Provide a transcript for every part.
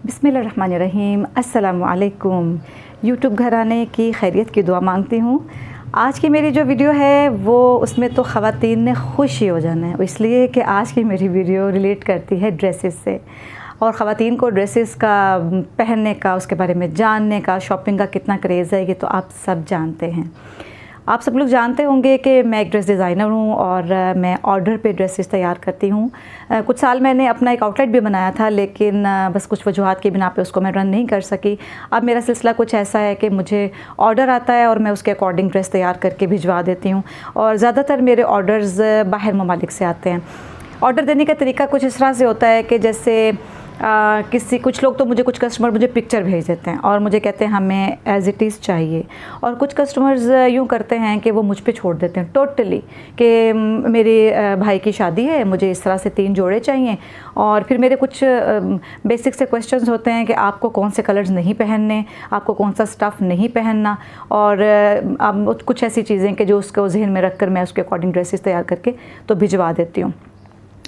बिस्मिल्लाहिर्रहमानिर्रहीम। अस्सलामु अलैकुम। यूट्यूब घराने की खैरियत की दुआ मांगती हूँ। आज की मेरी जो वीडियो है वो उसमें तो ख़वातीन ने खुश ही हो जाना है, इसलिए कि आज की मेरी वीडियो रिलेट करती है ड्रेसेस से, और ख़वातीन को ड्रेसेस का पहनने का, उसके बारे में जानने का, शॉपिंग का कितना क्रेज़ है ये तो आप सब जानते हैं। आप सब लोग जानते होंगे कि मैं एक ड्रेस डिज़ाइनर हूँ और मैं ऑर्डर पे ड्रेसेस तैयार करती हूँ। कुछ साल मैंने अपना एक आउटलेट भी बनाया था, लेकिन बस कुछ वजूहात की बिना पे उसको मैं रन नहीं कर सकी। अब मेरा सिलसिला कुछ ऐसा है कि मुझे ऑर्डर आता है और मैं उसके अकॉर्डिंग ड्रेस तैयार करके भिजवा देती हूँ, और ज़्यादातर मेरे ऑर्डर्स बाहर ममालिक से आते हैं। ऑर्डर देने का तरीका कुछ इस तरह से होता है कि जैसे कुछ लोग तो कुछ कस्टमर मुझे पिक्चर भेज देते हैं और मुझे कहते हैं हमें एज़ इट इज़ चाहिए, और कुछ कस्टमर्स यूँ करते हैं कि वो मुझ पे छोड़ देते हैं टोटली कि मेरे भाई की शादी है, मुझे इस तरह से 3 जोड़े चाहिए। और फिर मेरे कुछ बेसिक से क्वेश्चंस होते हैं कि आपको कौन से कलर्स नहीं पहनने, आपको कौन सा स्टफ़ नहीं पहनना, और कुछ ऐसी चीज़ें कि जो उसको जहन में रख कर मैं उसके अकॉर्डिंग ड्रेसेस तैयार करके तो भिजवा देती हूँ।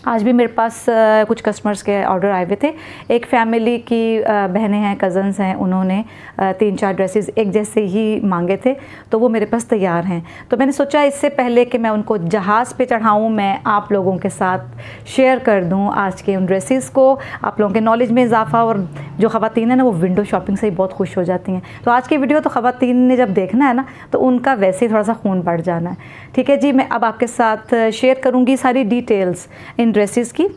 आज भी मेरे पास कुछ कस्टमर्स के ऑर्डर आए हुए थे। एक फ़ैमिली की बहनें हैं, कज़न्स हैं, उन्होंने 3-4 ड्रेसेस एक जैसे ही मांगे थे, तो वो मेरे पास तैयार हैं। तो मैंने सोचा इससे पहले कि मैं उनको जहाज़ पे चढ़ाऊँ, मैं आप लोगों के साथ शेयर कर दूँ आज के उन ड्रेसेस को, आप लोगों के नॉलेज में इजाफ़ा। और जो ख़वातीन हैं ना, वो विंडो शॉपिंग से ही बहुत खुश हो जाती हैं। तो आज की वीडियो तो ख़वातीन ने जब देखना है ना, तो उनका वैसे ही थोड़ा सा खून बढ़ जाना है। ठीक है जी, मैं अब आपके साथ शेयर करूँगी सारी डिटेल्स इन ड्रेसेस की।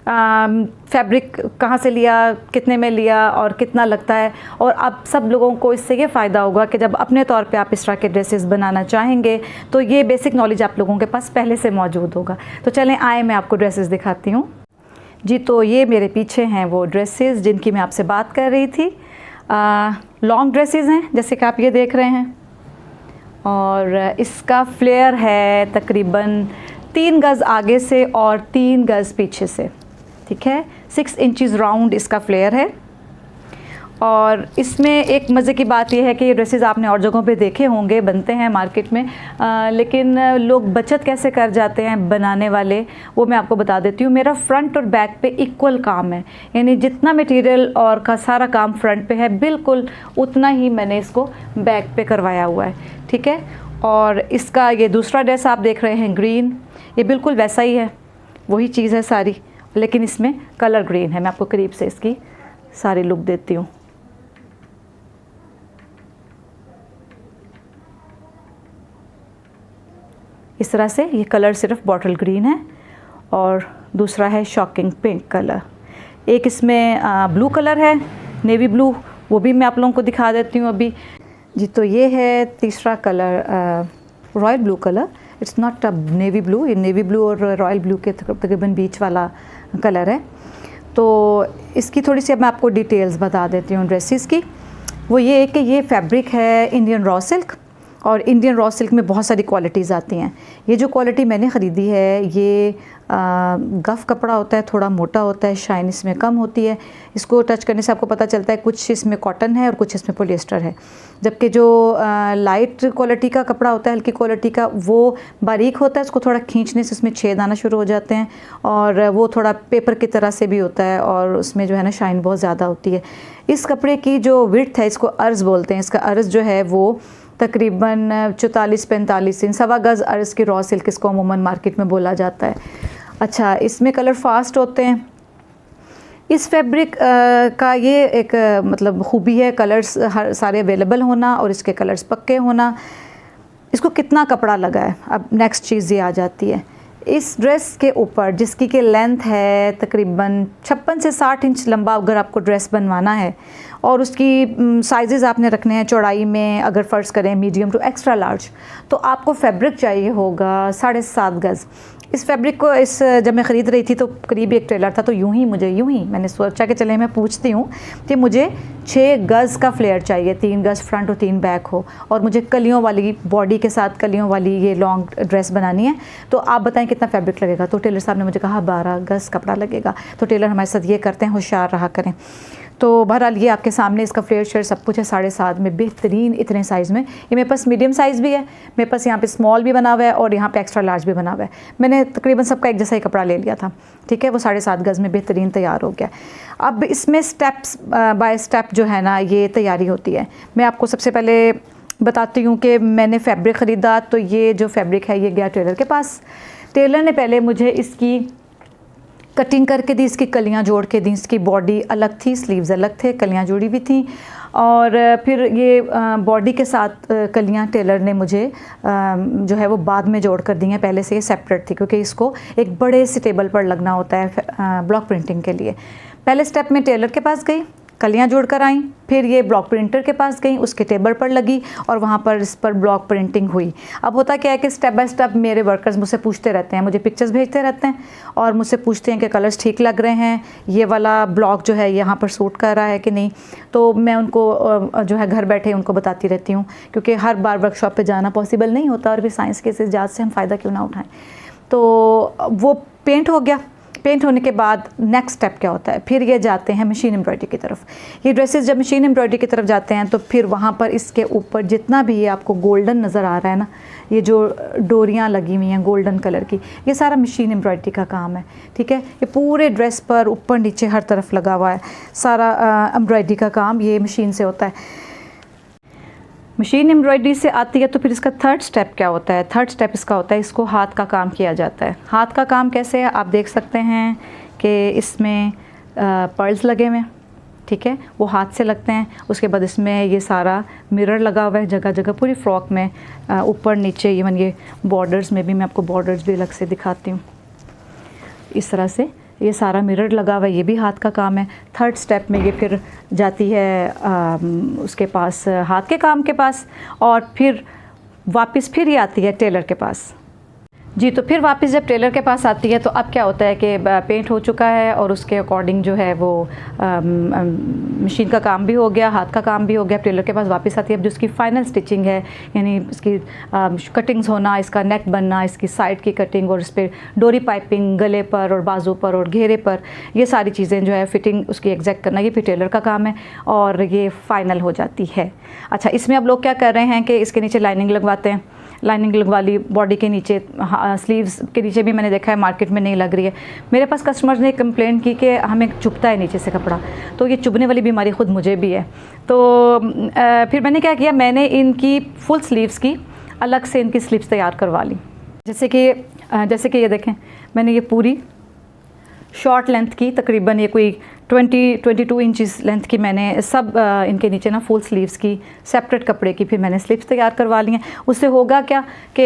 फैब्रिक कहाँ से लिया, कितने में लिया और कितना लगता है, और आप सब लोगों को इससे ये फ़ायदा होगा कि जब अपने तौर पे आप इस तरह के ड्रेसेस बनाना चाहेंगे तो ये बेसिक नॉलेज आप लोगों के पास पहले से मौजूद होगा। तो चलें आए, मैं आपको ड्रेसेस दिखाती हूँ जी। तो ये मेरे पीछे हैं वो ड्रेसेस जिनकी मैं आपसे बात कर रही थी। लॉन्ग ड्रेसेस हैं जैसे कि आप ये देख रहे हैं, और इसका फ्लेयर है तकरीबन 3 गज़ आगे से और 3 गज़ पीछे से। ठीक है, 6 इंचज़ राउंड इसका फ्लेयर है। और इसमें एक मज़े की बात यह है कि ये ड्रेसेस आपने और जगहों पे देखे होंगे, बनते हैं मार्केट में, लेकिन लोग बचत कैसे कर जाते हैं बनाने वाले, वो मैं आपको बता देती हूँ। मेरा फ्रंट और बैक पे इक्वल काम है, यानी जितना मटेरियल और का सारा काम फ्रंट पे है, बिल्कुल उतना ही मैंने इसको बैक पे करवाया हुआ है। ठीक है, और इसका ये दूसरा ड्रेस आप देख रहे हैं ग्रीन, ये बिल्कुल वैसा ही है, वही चीज़ है सारी, लेकिन इसमें कलर ग्रीन है। मैं आपको करीब से इसकी सारी लुक देती हूँ। इस तरह से ये कलर सिर्फ बॉटल ग्रीन है, और दूसरा है शॉकिंग पिंक कलर। एक इसमें ब्लू कलर है, नेवी ब्लू, वो भी मैं आप लोगों को दिखा देती हूँ अभी जी। तो ये है तीसरा colour, royal blue colour. It's not a navy blue, ये नेवी ब्लू और रॉयल ब्लू के तकरीबन बीच वाला कलर है। तो इसकी थोड़ी सी अब मैं आपको डिटेल्स बता देती हूँ ड्रेसेस की। वो ये है कि ये फैब्रिक है इंडियन रॉ सिल्क, और इंडियन रॉ सिल्क में बहुत सारी क्वालिटीज़ आती हैं। ये जो क्वालिटी मैंने ख़रीदी है, ये गफ़ कपड़ा होता है, थोड़ा मोटा होता है, शाइन इसमें कम होती है। इसको टच करने से आपको पता चलता है कुछ इसमें कॉटन है और कुछ इसमें पॉलिएस्टर है। जबकि जो लाइट क्वालिटी का कपड़ा होता है, हल्की क्वालिटी का, वो बारीक होता है, उसको थोड़ा खींचने से उसमें छेद आना शुरू हो जाते हैं, और वो थोड़ा पेपर की तरह से भी होता है, और उसमें जो है ना शाइन बहुत ज़्यादा होती है। इस कपड़े की जो विड्थ है, इसको अर्ज़ बोलते हैं, इसका अर्ज़ जो है वो तकरीबन 44-45 इंच, 1.25 गज़ अर्ज़ की रॉ सिल्क इसको अमूमन मार्केट में बोला जाता है। अच्छा, इसमें कलर फास्ट होते हैं। इस फैब्रिक का ये एक मतलब खूबी है, कलर्स हर सारे अवेलेबल होना और इसके कलर्स पक्के होना। इसको कितना कपड़ा लगा है, अब नेक्स्ट चीज़ ये आ जाती है। इस ड्रेस के ऊपर, जिसकी के लेंथ है तकरीबन 56 से 60 इंच लंबा, अगर आपको ड्रेस बनवाना है, और उसकी साइज़ आपने रखने हैं चौड़ाई में, अगर फ़र्ज़ करें मीडियम टू एक्स्ट्रा लार्ज, तो आपको फैब्रिक चाहिए होगा 7.5 गज़। इस फैब्रिक को जब मैं ख़रीद रही थी तो करीब एक टेलर था, तो यूं ही मैंने सोचा कि चले मैं पूछती हूँ कि मुझे 6 गज़ का फ्लेयर चाहिए, 3 गज़ फ्रंट और 3 बैक हो, और मुझे कलियों वाली बॉडी के साथ कलियों वाली ये लॉन्ग ड्रेस बनानी है। तो आप बताएं कितना फैब्रिक लगेगा। तो टेलर साहब ने मुझे कहा 12 गज़ कपड़ा लगेगा। तो टेलर हमारे साथ ये करते हैं, होशियार रहा करें। तो बहरहाल ये आपके सामने इसका फ्लेयर शेयर सब कुछ है 7.5 में, बेहतरीन इतने साइज़ में। ये मेरे पास मीडियम साइज़ भी है, मेरे पास यहाँ पे स्मॉल भी बना हुआ है और यहाँ पे एक्स्ट्रा लार्ज भी बना हुआ है। मैंने तकरीबन सबका एक जैसा ही कपड़ा ले लिया था, ठीक है। वो 7.5 गज़ में बेहतरीन तैयार हो गया। अब इसमें स्टेप्स बाय स्टेप जो है ना ये तैयारी होती है। मैं आपको सबसे पहले बताती हूँ कि मैंने फैब्रिक ख़रीदा, तो ये जो फैब्रिक है ये गया टेलर के पास। टेलर ने पहले मुझे इसकी कटिंग करके दी, इसकी कलियां जोड़ के दी। इसकी बॉडी अलग थी, स्लीव्स अलग थे, कलियां जुड़ी हुई थी। और फिर ये बॉडी के साथ कलियां टेलर ने मुझे जो है वो बाद में जोड़ कर दी हैं, पहले से ये सेपरेट थी क्योंकि इसको एक बड़े से टेबल पर लगना होता है ब्लॉक प्रिंटिंग के लिए। पहले स्टेप में टेलर के पास गई, कलियां जोड़ कर आई, फिर ये ब्लॉक प्रिंटर के पास गई, उसके टेबल पर लगी और वहाँ पर इस पर ब्लॉक प्रिंटिंग हुई। अब होता क्या है कि स्टेप बाय स्टेप मेरे वर्कर्स मुझसे पूछते रहते हैं, मुझे पिक्चर्स भेजते रहते हैं और मुझसे पूछते हैं कि कलर्स ठीक लग रहे हैं, ये वाला ब्लॉक जो है यहाँ पर सूट कर रहा है कि नहीं। तो मैं उनको जो है घर बैठे उनको बताती रहती हूँ, क्योंकि हर बार वर्कशॉप पर जाना पॉसिबल नहीं होता और फिर साइंस के इस इजाज़ से हम फ़ायदा क्यों ना उठाएँ। तो वो पेंट हो गया। पेंट होने के बाद नेक्स्ट स्टेप क्या होता है, फिर ये जाते हैं मशीन एम्ब्रॉयडरी की तरफ। ये ड्रेसेस जब मशीन एम्ब्रॉयडरी की तरफ जाते हैं तो फिर वहाँ पर इसके ऊपर जितना भी ये आपको गोल्डन नज़र आ रहा है ना, ये जो डोरियाँ लगी हुई हैं गोल्डन कलर की, ये सारा मशीन एम्ब्रॉयडरी का काम है, ठीक है। ये पूरे ड्रेस पर ऊपर नीचे हर तरफ लगा हुआ है, सारा एम्ब्रॉयडरी का काम ये मशीन से होता है। मशीन एम्ब्रॉयडरी से आती है तो फिर इसका थर्ड स्टेप क्या होता है। थर्ड स्टेप इसका होता है, इसको हाथ का काम किया जाता है। हाथ का काम कैसे है, आप देख सकते हैं कि इसमें पर्ल्स लगे हुए हैं, ठीक है, वो हाथ से लगते हैं। उसके बाद इसमें ये सारा मिरर लगा हुआ है जगह जगह पूरी फ्रॉक में, ऊपर नीचे, इवन ये बॉर्डर्स में भी, मैं आपको बॉर्डर्स भी अलग से दिखाती हूँ। इस तरह से ये सारा मिरर लगा हुआ है, ये भी हाथ का काम है। थर्ड स्टेप में ये फिर जाती है उसके पास, हाथ के काम के पास, और फिर वापस फिर ये आती है टेलर के पास। जी, तो फिर वापस जब टेलर के पास आती है तो अब क्या होता है कि पेंट हो चुका है और उसके अकॉर्डिंग जो है वो मशीन का काम भी हो गया, हाथ का काम भी हो गया। टेलर के पास वापस आती है, अब जो उसकी फ़ाइनल स्टिचिंग है, यानी इसकी कटिंग्स होना, इसका नेक बनना, इसकी साइड की कटिंग और इस पर डोरी पाइपिंग गले पर और बाजू पर और घेरे पर, ये सारी चीज़ें जो है फिटिंग उसकी एग्जैक्ट करना, ये फिर टेलर का काम है और ये फ़ाइनल हो जाती है। अच्छा, इसमें अब लोग क्या कर रहे हैं कि इसके नीचे लाइनिंग लगवाते हैं। लाइनिंग लगवा ली बॉडी के नीचे, स्लीव्स के नीचे भी मैंने देखा है मार्केट में नहीं लग रही है। मेरे पास कस्टमर्स ने कंप्लेंट की कि हमें चुभता है नीचे से कपड़ा, तो ये चुभने वाली बीमारी ख़ुद मुझे भी है। तो फिर मैंने क्या किया, मैंने इनकी फुल स्लीव्स की अलग से इनकी स्लीव्स तैयार करवा ली। जैसे कि ये देखें, मैंने ये पूरी शॉर्ट लेंथ की, तकरीबन ये कोई 22 इंचेस लेंथ की मैंने सब इनके नीचे ना फुल स्लीव्स की सेपरेट कपड़े की फिर मैंने स्लीव्स तैयार करवा ली हैं। उससे होगा क्या कि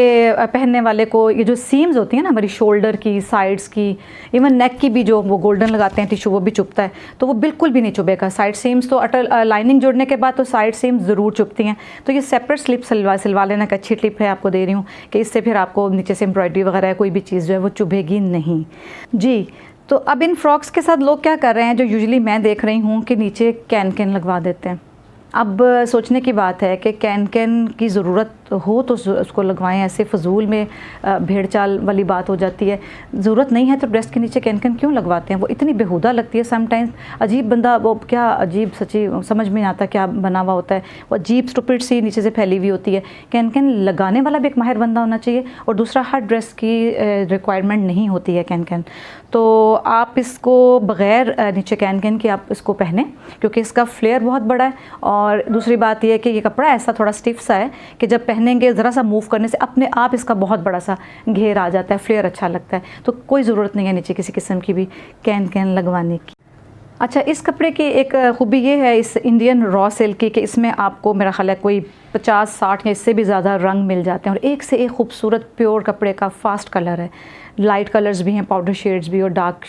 पहनने वाले को ये जो सीम्स होती हैं ना हमारी शोल्डर की, साइड्स की, इवन नेक की भी जो वो गोल्डन लगाते हैं टिशू, वो भी चुभता है, तो वो बिल्कुल भी नहीं चुभेगा। साइड सीम्स तो अटल लाइनिंग जोड़ने के बाद तो साइड सीम्स ज़रूर चुभती हैं, तो ये सेपरेट स्लिप सिलवा लेना। एक अच्छी टिप है, आपको दे रही हूँ कि इससे फिर आपको नीचे से एम्ब्रॉयडरी वगैरह कोई भी चीज़ जो है वो चुभेगी नहीं। जी, तो अब इन फ्रॉक्स के साथ लोग क्या कर रहे हैं, जो यूजुअली मैं देख रही हूँ कि नीचे कैन लगवा देते हैं। अब सोचने की बात है कि कैन की ज़रूरत हो तो उसको लगवाएं, ऐसे फजूल में भेड़ चाल वाली बात हो जाती है। ज़रूरत नहीं है तो ड्रेस के नीचे कैन क्यों लगवाते हैं, वो इतनी बेहुदा लगती है। समटाइम्स अजीब बंदा, वो क्या अजीब सच्ची समझ में नहीं आता क्या बना हुआ होता है, वो अजीब स्टूपिड सी नीचे से फैली हुई होती है। कैन लगाने वाला भी एक माहिर बंदा होना चाहिए, और दूसरा हर ड्रेस की रिक्वायरमेंट नहीं होती है कैन। तो आप इसको बग़ैर नीचे कैन के आप इसको पहने, क्योंकि इसका फ्लेयर बहुत बड़ा है, और दूसरी बात यह है कि ये कपड़ा ऐसा थोड़ा स्टिफ सा है कि जब पहनेंगे ज़रा सा मूव करने से अपने आप इसका बहुत बड़ा सा घेर आ जाता है, फ्लेयर अच्छा लगता है। तो कोई ज़रूरत नहीं है नीचे किसी किस्म की भी कैन लगवाने की। अच्छा, इस कपड़े की एक खूबी ये है इस इंडियन रॉ सिल्क की कि इसमें आपको मेरा ख्याल है कोई 50-60 या इससे भी ज़्यादा रंग मिल जाते हैं, और एक से एक खूबसूरत प्योर कपड़े का फास्ट कलर है। लाइट कलर्स भी हैं, पाउडर शेड्स भी और डार्क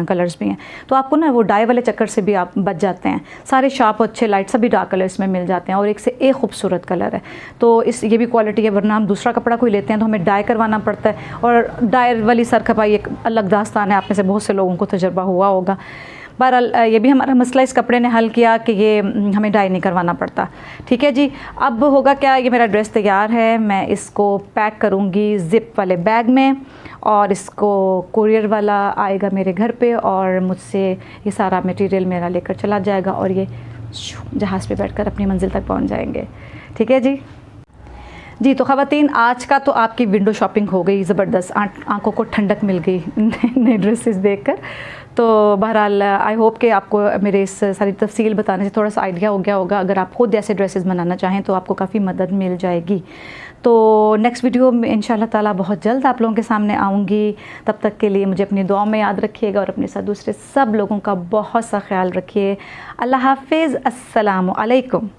कलर्स भी हैं, तो आपको ना वो डाई वाले चक्कर से भी आप बच जाते हैं। सारे शार्प अच्छे लाइट सभी डार्क कलर्स में मिल जाते हैं, और एक से एक खूबसूरत कलर है। तो ये भी क्वालिटी है, वरना हम दूसरा कपड़ा कोई लेते हैं तो हमें डाई करवाना पड़ता है, और डाई वाली सरखपाई एक अलग दास्तान है, आप में से बहुत से लोगों को तजर्बा हुआ होगा। बहरहाल ये भी हमारा मसला इस कपड़े ने हल किया कि ये हमें डाई नहीं करवाना पड़ता। ठीक है जी, अब होगा क्या, ये मेरा ड्रेस तैयार है, मैं इसको पैक करूँगी ज़िप वाले बैग में, और इसको कुरियर वाला आएगा मेरे घर पे और मुझसे ये सारा मटेरियल मेरा लेकर चला जाएगा और ये जहाज़ पे बैठकर अपनी मंजिल तक पहुंच जाएंगे। ठीक है जी। तो ख़वातीन, आज का तो आपकी विंडो शॉपिंग हो गई ज़बरदस्त, आंखों को ठंडक मिल गई नए ड्रेसेस देखकर। तो बहरहाल आई होप कि आपको मेरे इस सारी तफसील बताने से थोड़ा सा आइडिया हो गया होगा। अगर आप खुद ऐसे ड्रेसेस बनाना चाहें तो आपको काफ़ी मदद मिल जाएगी। तो नेक्स्ट वीडियो में इंशाल्लाह ताला बहुत जल्द आप लोगों के सामने आऊँगी। तब तक के लिए मुझे अपनी दुआ में याद रखिएगा और अपने साथ दूसरे सब लोगों का बहुत सा ख्याल रखिए। अल्लाह हाफिज़, अस्सलामु अलैकुम।